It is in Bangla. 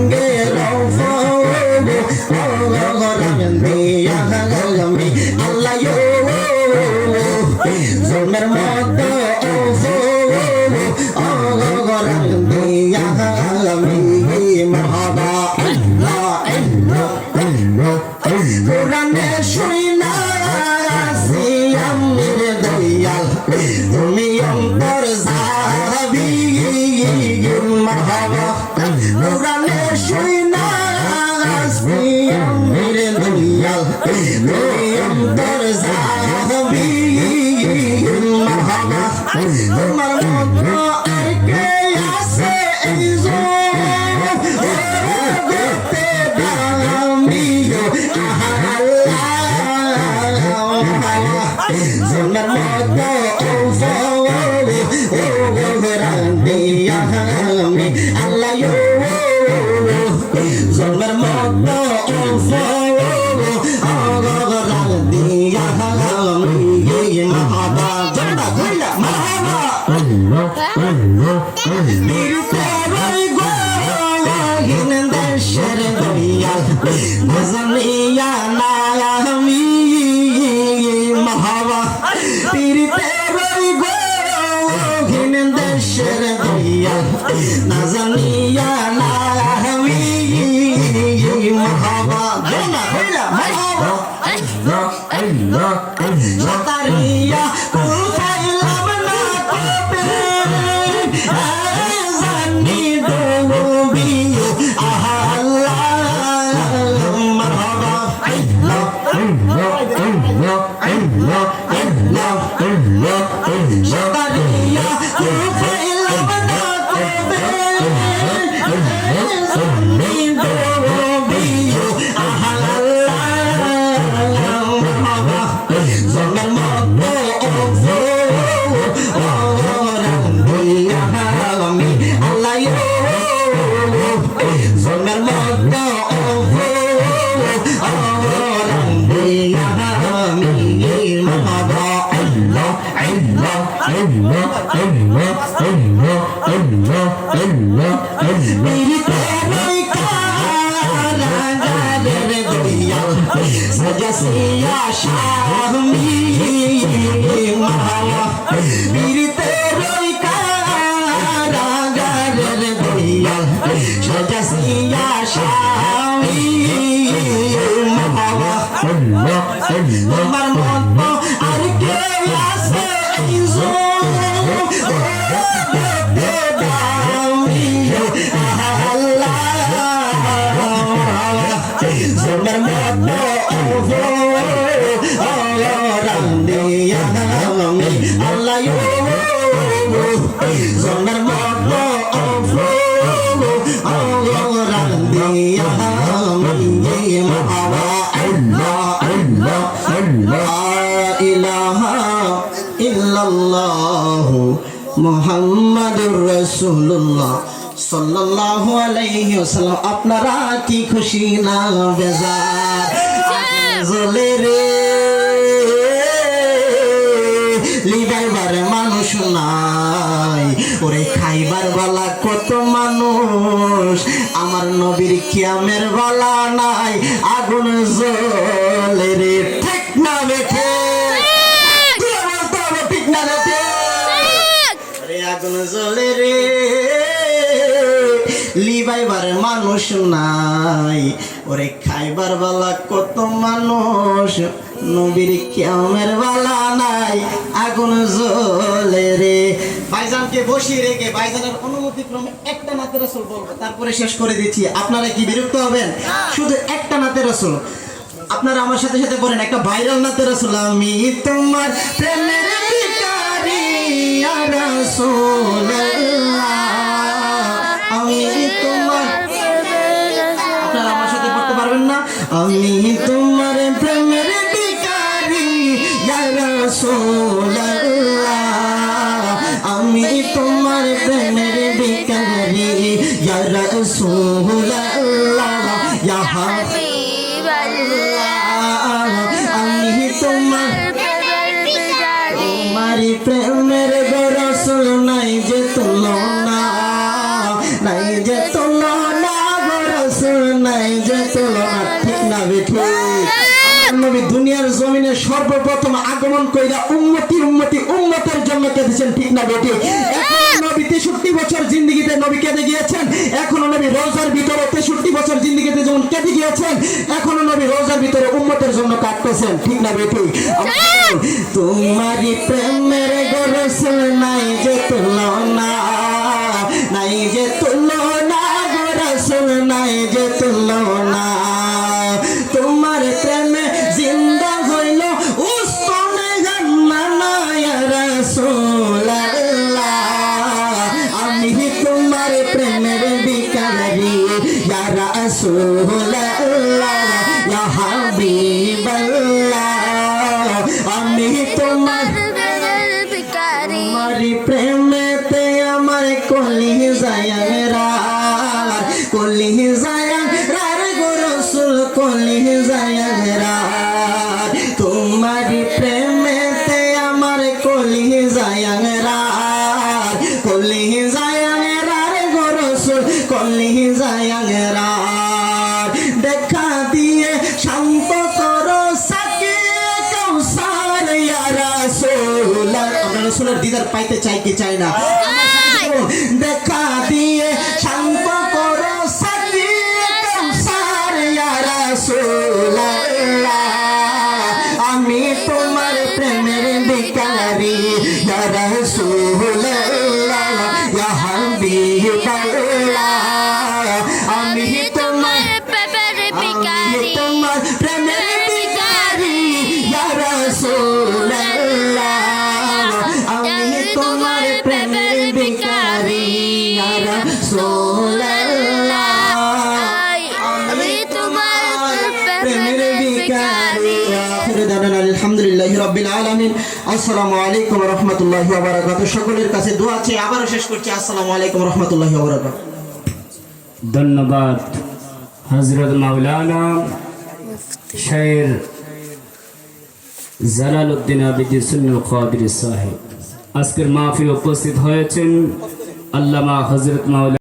রঙ্গে রফো রঙ্গে আমি আল্লাহ জমের মতো রঙ্গে আমি মহাবা কোরআনে শুনা আসি আমির দয়াল তুমি অন্তর যাবি মহাবা কোরআনে শুনা আসি আমির দয়াল তুমি অন্তর যাবি মহাবা তোমার মতো আর কে আছে এই জমের মতো আমি আল্লাহ জমের মতো মহাবা জন্ডা ঘুরলা মহাবা দেশের দয়াল ভজনিয়া নামি মহাবা পীরিতে রই গোহিন দেশের দয়াল না জানিয়া নামি মহাবা জন্ডা ঘুরলা মহাবা সাতারিয়া কুলখাইলাম না কবে জানি ডুবি সাতারিয়া কুলখাইলাম না কবে জানি ডুবি জমের মতো আমি আল্লাহ জমের মতো আমি মহাবা সজসিয়া শামি মহাবা বীরতে রই কারাগারের দয়াল সজসিয়া শামি মহাবা তোমার মতো আর কে আছে এই জমের মতো আল্লাহ জমের মতো মহাবা ইলাহা ইল্লাল্লাহু মুহাম্মাদুর রাসূলুল্লাহ সাল্লাল্লাহু আলাইহি ওয়াসাল্লাম। আপনারা কি খুশি না বেজার জলে রে লিবাইবার মানুষ নাই ওরে খাইবার বালা কত মানুষ আমার নবীর কিয়ামের বালা নাই আগুন জ্বলে রে ঠিক না বেঠে ঠিক না বেঠে আগুন জ্বলে রে লিবাইবার মানুষ নাই ওরে খাইবার বালা কত মানুষ নবীর কিয়ামের বালা নাই আগুন জ্বলে রে। ভাইজানকে বসিয়ে রেখে ভাইজানের অনুমতি ক্রমে একটা নাতে রাসূল বলবো, তারপরে শেষ করে দিচ্ছি। আপনারা কি বিরক্ত হবেন? শুধু একটা নাতে রাসূল আপনারা আমার সাথে সাথে বলেন, একটা ভাইরাল নাতে রাসূল। আমি তোমার প্রেমের ভিখারি ইয়া রাসূলুল্লাহ, আমি তোমার, আপনারা আমার সাথে পড়তে পারবেন না? আমি তোমার প্রেমের ভিখারি ইয়া রাসূলুল্লাহ, আমি তোমার প্রেমের ভিখারি ইয়া রাসূলুল্লাহ ইয়া হাবিবাল্লাহ, আমি তোমার তোমারি প্রেমের রাসূল নাই যে তুলনা, নাই যে তুলনা সর্বপ্রথম আগমন কইরা উম্মতি উম্মতি উম্মতের জন্য কেঁদেছেন, ঠিক না বেটি? এখন নবী 63 বছর জিন্দেগিতে নবী কেঁদে গিয়েছেন, এখনো নবী রোজার ভিতরে 63 বছর জিন্দেগিতে যেমন কেঁদে গিয়েছেন, এখনো নবী রোজার ভিতরে উম্মতের জন্য কাঁদতেছেন, ঠিক না বেটি? তোমারই প্রেমের গোরসল নাই যে তুলনা, নাই যে তুলনা, গোরসল নাই যে তুলনা, তোমার প্রেমে জিন্দা হইল উস্তনে গান্না ইয়া রাসূলুল্লাহ, আমি তোমার প্রেমের ভিখারি ইয়া রাসূলুল্লাহ, ইয়া হাবিবাল্লাহ, আমি তোমার তোমারি প্রেমেতে আমার কলিজায় রার, কলিজায় রার গো রাসূল, কলিজায় রার, তোমারি প্রেমেতে আমার কলিজায় রার, কলিজায় রার গো রাসূল, কলিজায় রার, দেখা দিয়ে শান্ত করো সাকিয়ে কাউসার ইয়া রাসূলুল্লাহ। আমরা রাসূলের দিদার পাইতে চাই কি চাই না? দেখা দিয়ে শান্ত করো সাকিয়ে কাউসার ইয়া রাসূলুল্লাহ, আমি তোমার প্রেমের ভিখারি ইয়া রাসূলুল্লাহ, ইয়া হাবিবাল্লাহ, আমি তোমার তোমার প্রেমের ভিখারি ইয়া রাসূলুল্লাহ, আমি তোমার প্রেমের ভিখারি ইয়া রাসূলুল্লাহ, আমি তোমার প্রেমের ভিখারি। আখির দাওয়ানা আলহামদুলিল্লাহি রাব্বিল আলামিন। আসসালামু আলাইকুম ওয়া রাহমাতুল্লাহি ওয়া বারাকাতুহু। সকলের কাছে দোয়া চেয়ে আবারও শেষ করছি। আসসালামু আলাইকুম ওয়া রাহমাতুল্লাহি ওয়া বারাকাতুহু। ধন্যবাদ হযরত মাওলানা শায়ের জালালউদ্দিন আবিদি সুন্নুল কাদির সাহেব। আজকের মাহফিলে উপস্থিত হয়েছেন আল্লামা হযরত মাওলানা